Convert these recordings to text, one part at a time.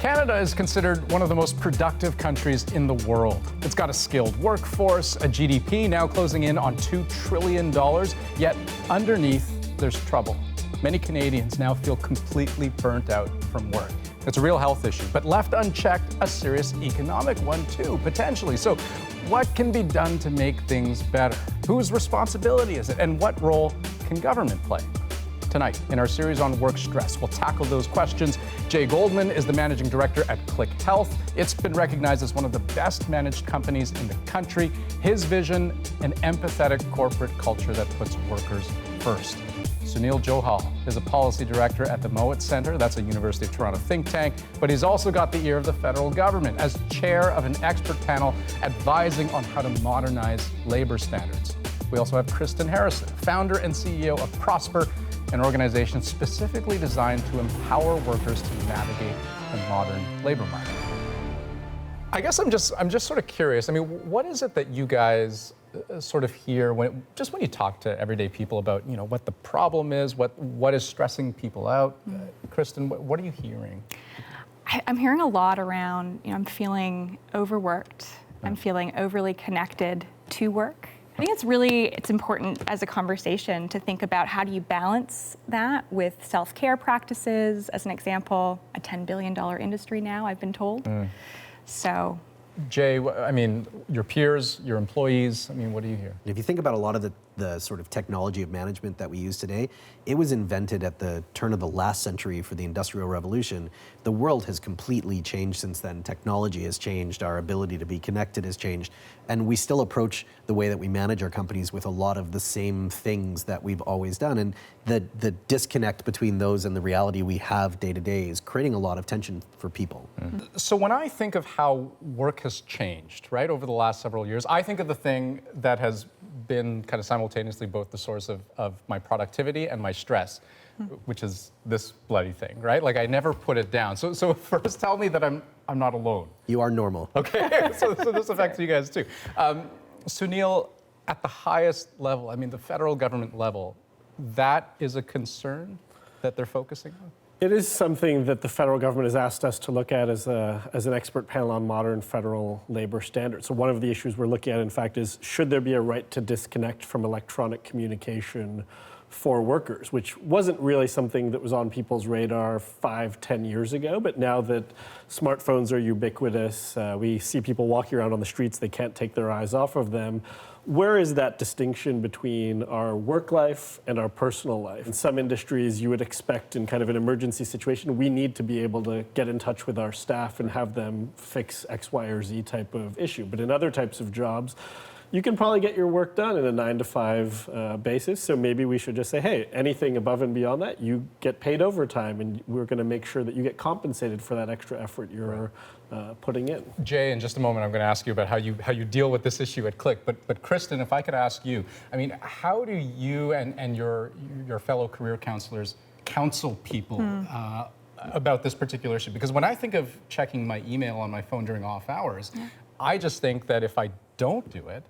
Canada is considered one of the most productive countries in the world. It's got a skilled workforce, a GDP now closing in on $2 trillion, yet underneath, there's trouble. Many Canadians now feel completely burnt out from work. It's a real health issue, but left unchecked, a serious economic one too, potentially. So what can be done to make things better? Whose responsibility is it? And what role can government play? Tonight, in our series on work stress, we'll tackle those questions. Jay Goldman is the managing director at Click Health. It's been recognized as one of the best managed companies in the country. His vision, an empathetic corporate culture that puts workers first. Sunil Johal is a policy director at the Mowat Centre. That's a University of Toronto think tank, but he's also got the ear of the federal government as chair of an expert panel advising on how to modernize labor standards. We also have Kristen Harrison, founder and CEO of Prosper, an organization specifically designed to empower workers to navigate the modern labor market. I guess I'm just sort of curious. I mean, what is it that you guys sort of hear when you talk to everyday people about, you know, what the problem is, what is stressing people out? Kristen, what are you hearing? I'm hearing a lot around, you know, I'm feeling overworked. I'm feeling overly connected to work. I think it's important as a conversation to think about how do you balance that with self-care practices, as an example, a $10 billion industry now, I've been told. So. Jay, I mean, your peers, your employees, I mean, what do you hear? If you think about a lot of the sort of technology of management that we use today, it was invented at the turn of the last century for the Industrial Revolution. The world has completely changed since then. Technology has changed, our ability to be connected has changed, and we still approach the way that we manage our companies with a lot of the same things that we've always done. And the disconnect between those and the reality we have day to day is creating a lot of tension for people. So when I think of how work has changed, right, over the last several years, I think of the thing that has been kind of simultaneously both the source of my productivity and my stress, which is this bloody thing, right? Like I never put it down. So first tell me that I'm not alone. You are normal. Okay, so this affects you guys too. Sunil, at the highest level, I mean the federal government level, that is a concern that they're focusing on? It is something that the federal government has asked us to look at as an expert panel on modern federal labor standards. So one of the issues we're looking at, in fact, is should there be a right to disconnect from electronic communication for workers, which wasn't really something that was on people's radar 5-10 years ago. But now that smartphones are ubiquitous, we see people walking around on the streets, they can't take their eyes off of them. Where is that distinction between our work life and our personal life? In some industries, you would expect in kind of an emergency situation, we need to be able to get in touch with our staff and have them fix X, Y, or Z type of issue. But in other types of jobs, you can probably get your work done in a 9-to-5 basis. So maybe we should just say, hey, anything above and beyond that, you get paid overtime, and we're going to make sure that you get compensated for that extra effort you're putting in. Jay, in just a moment, I'm going to ask you about how you deal with this issue at Click. But Kristen, if I could ask you, I mean, how do you and your fellow career counselors counsel people about this particular issue? Because when I think of checking my email on my phone during off hours, I just think that if I don't do it,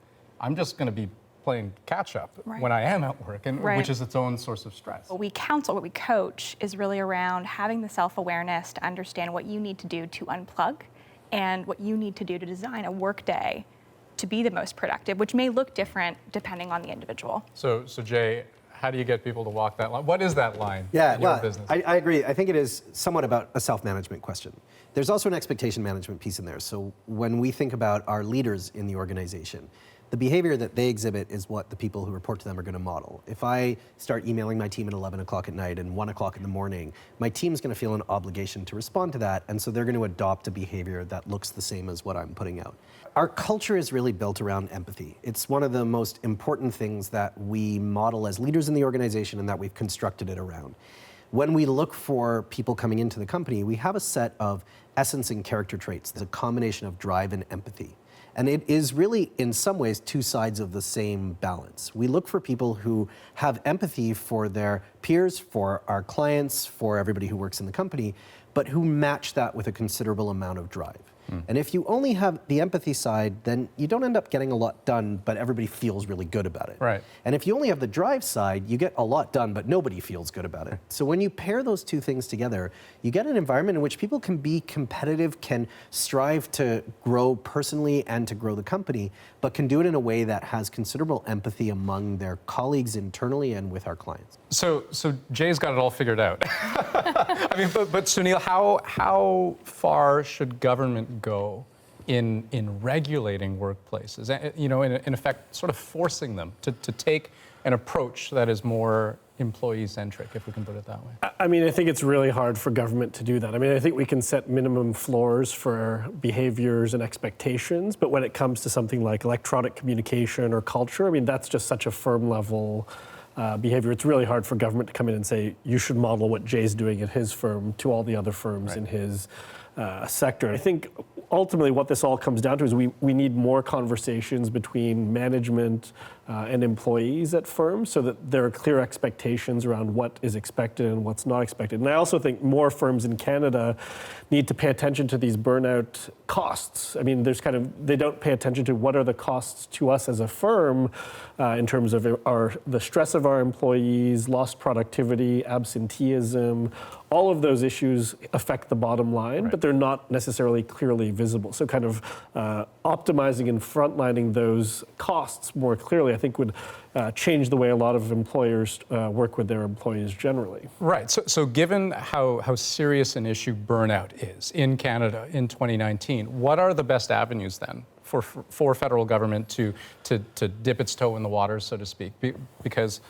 I'm just going to be playing catch up when I am at work, and which is its own source of stress. What we counsel, what we coach is really around having the self-awareness to understand what you need to do to unplug and what you need to do to design a work day to be the most productive, which may look different depending on the individual. So Jay, how do you get people to walk that line? What is that line in your business? I agree. I think it is somewhat about a self-management question. There's also an expectation management piece in there. So when we think about our leaders in the organization, the behavior that they exhibit is what the people who report to them are going to model. If I start emailing my team at 11 o'clock at night and 1 o'clock in the morning, my team's going to feel an obligation to respond to that, and so they're going to adopt a behavior that looks the same as what I'm putting out. Our culture is really built around empathy. It's one of the most important things that we model as leaders in the organization and that we've constructed it around. When we look for people coming into the company, we have a set of essence and character traits. There's a combination of drive and empathy. And it is really, in some ways, two sides of the same balance. We look for people who have empathy for their peers, for our clients, for everybody who works in the company, but who match that with a considerable amount of drive. And if you only have the empathy side, then you don't end up getting a lot done, but everybody feels really good about it. Right. And if you only have the drive side, you get a lot done, but nobody feels good about it. So when you pair those two things together, you get an environment in which people can be competitive, can strive to grow personally and to grow the company, but can do it in a way that has considerable empathy among their colleagues internally and with our clients. So Jay's got it all figured out. I mean, but Sunil, how far should government go in regulating workplaces? You know, in effect, sort of forcing them to take an approach that is more employee-centric, if we can put it that way. I mean, I think it's really hard for government to do that. I mean, I think we can set minimum floors for behaviors and expectations, but when it comes to something like electronic communication or culture, I mean, that's just such a firm level behavior. It's really hard for government to come in and say, you should model what Jay's doing at his firm to all the other firms in his sector. I think ultimately what this all comes down to is we need more conversations between management and employees at firms so that there are clear expectations around what is expected and what's not expected. And I also think more firms in Canada need to pay attention to these burnout costs. I mean, they don't pay attention to what are the costs to us as a firm in terms of the stress of our employees, lost productivity, absenteeism. All of those issues affect the bottom line, but they're not necessarily clearly visible. So kind of optimizing and frontlining those costs more clearly, I think would change the way a lot of employers work with their employees generally. Right. So given how serious an issue burnout is in Canada in 2019, what are the best avenues then for federal government to dip its toe in the water, so to speak? Because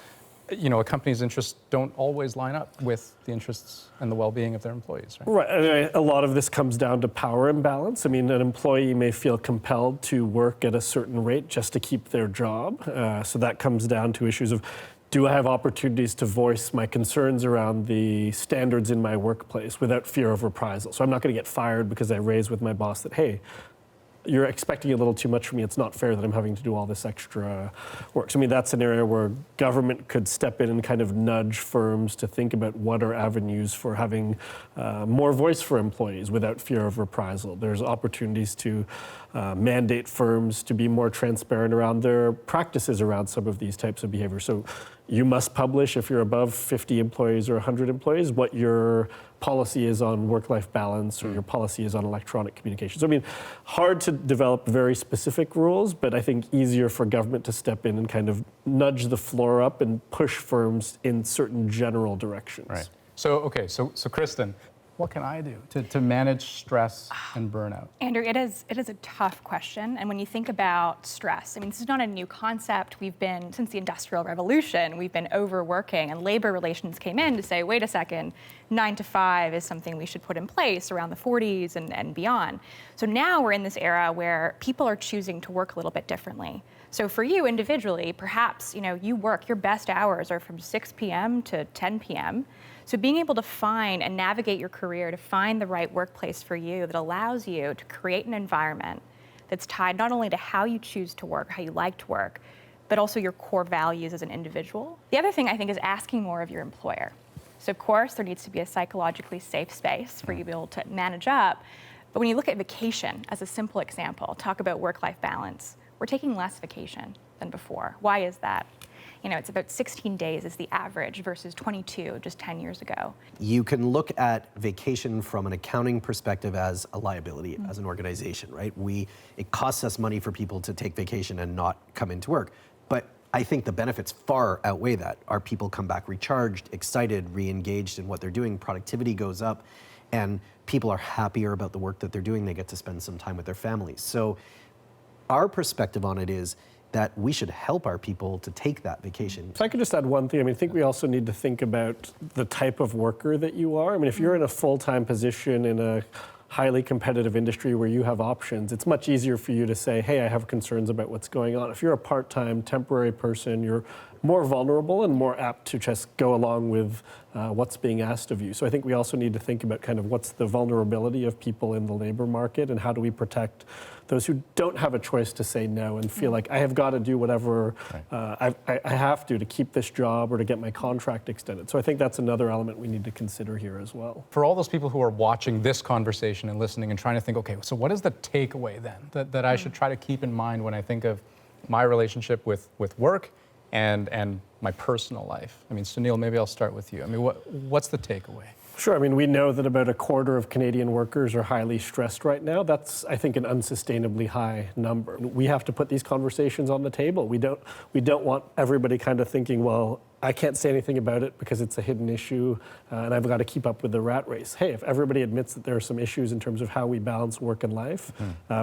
you know, a company's interests don't always line up with the interests and the well-being of their employees, right? Right. I mean, a lot of this comes down to power imbalance. I mean, an employee may feel compelled to work at a certain rate just to keep their job. So that comes down to issues of, do I have opportunities to voice my concerns around the standards in my workplace without fear of reprisal? So I'm not going to get fired because I raised with my boss that, hey, you're expecting a little too much from me. It's not fair that I'm having to do all this extra work. So, I mean, that's an area where government could step in and kind of nudge firms to think about what are avenues for having more voice for employees without fear of reprisal. There's opportunities to mandate firms to be more transparent around their practices around some of these types of behaviors. So you must publish, if you're above 50 employees or 100 employees, what your policy is on work-life balance or your policy is on electronic communication. So, I mean, hard to develop very specific rules, but I think easier for government to step in and kind of nudge the floor up and push firms in certain general directions. Right. So, okay, so Kristen, what can I do to manage stress and burnout? Andrew, it is a tough question. And when you think about stress, I mean, this is not a new concept. Since the Industrial Revolution, we've been overworking, and labor relations came in to say, wait a second, 9 to 5 is something we should put in place around the 40s and beyond. So now we're in this era where people are choosing to work a little bit differently. So for you individually, perhaps, you work, your best hours are from 6 p.m. to 10 p.m. So being able to find and navigate your career to find the right workplace for you that allows you to create an environment that's tied not only to how you choose to work, how you like to work, but also your core values as an individual. The other thing I think is asking more of your employer. So of course, there needs to be a psychologically safe space for you to be able to manage up. But when you look at vacation as a simple example, talk about work-life balance, we're taking less vacation than before. Why is that? It's about 16 days is the average versus 22 just 10 years ago. You can look at vacation from an accounting perspective as a liability as an organization, right? It costs us money for people to take vacation and not come into work. But I think the benefits far outweigh that. Our people come back recharged, excited, re-engaged in what they're doing, productivity goes up, and people are happier about the work that they're doing. They get to spend some time with their families. So our perspective on it is that we should help our people to take that vacation. If I could just add one thing, I think we also need to think about the type of worker that you are. I mean, if you're in a full-time position in a highly competitive industry where you have options, it's much easier for you to say, hey, I have concerns about what's going on. If you're a part-time, temporary person, you're more vulnerable and more apt to just go along with what's being asked of you. So I think we also need to think about kind of what's the vulnerability of people in the labor market and how do we protect those who don't have a choice to say no and feel like I have got to do whatever I have to keep this job or to get my contract extended. So I think that's another element we need to consider here as well. For all those people who are watching this conversation and listening and trying to think, okay, so what is the takeaway then that I should try to keep in mind when I think of my relationship with work and my personal life? I mean, Sunil, maybe I'll start with you. I mean, what's the takeaway? Sure. I mean, we know that about a quarter of Canadian workers are highly stressed right now. That's, I think, an unsustainably high number. We have to put these conversations on the table. We don't want everybody kind of thinking, well, I can't say anything about it because it's a hidden issue and I've got to keep up with the rat race. Hey, if everybody admits that there are some issues in terms of how we balance work and life,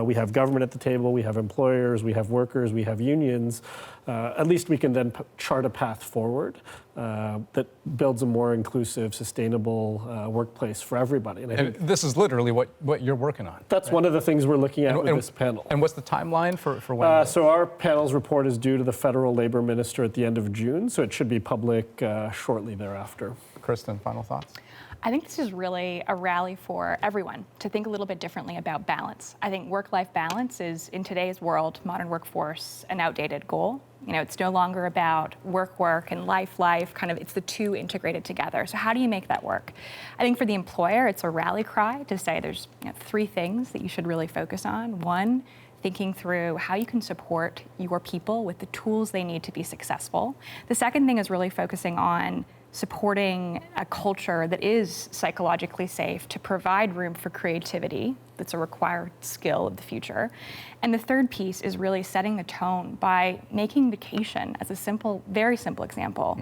we have government at the table, we have employers, we have workers, we have unions, at least we can then chart a path forward that builds a more inclusive, sustainable workplace for everybody. And this is literally what you're working on. That's one of the things we're looking at with this panel. And what's the timeline for when? So our panel's report is due to the federal labor minister at the end of June, so it should be public shortly thereafter. Kristen, final thoughts? I think this is really a rally for everyone to think a little bit differently about balance. I think work-life balance is, in today's world, modern workforce, an outdated goal. You know, it's no longer about work and life, kind of, it's the two integrated together. So how do you make that work? I think for the employer, it's a rally cry to say there's three things that you should really focus on. One, thinking through how you can support your people with the tools they need to be successful. The second thing is really focusing on supporting a culture that is psychologically safe to provide room for creativity. That's a required skill of the future. And the third piece is really setting the tone by making vacation, as a simple, very simple example,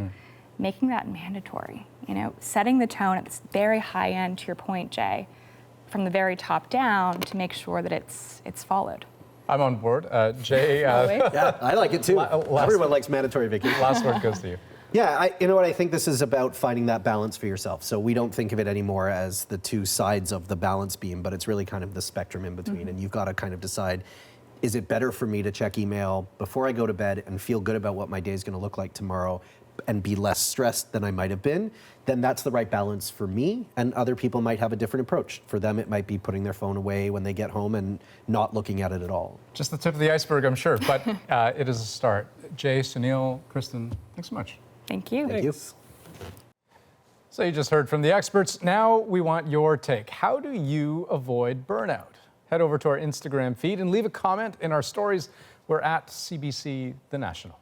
making that mandatory. You know, setting the tone at this very high end, to your point, Jay, from the very top down to make sure that it's followed. I'm on board. Jay? Yeah, I like it too. Everyone likes mandatory vacation. Last word goes to you. Yeah, you know what, I think this is about finding that balance for yourself. So we don't think of it anymore as the two sides of the balance beam, but it's really kind of the spectrum in between. And you've got to kind of decide, is it better for me to check email before I go to bed and feel good about what my day is going to look like tomorrow and be less stressed than I might have been? Then that's the right balance for me, and other people might have a different approach. For them, it might be putting their phone away when they get home and not looking at it at all. Just the tip of the iceberg, I'm sure, but it is a start. Jay, Sunil, Kristen, thanks so much. Thank you. Thank you. So you just heard from the experts. Now we want your take. How do you avoid burnout? Head over to our Instagram feed and leave a comment in our stories. We're at CBC The National.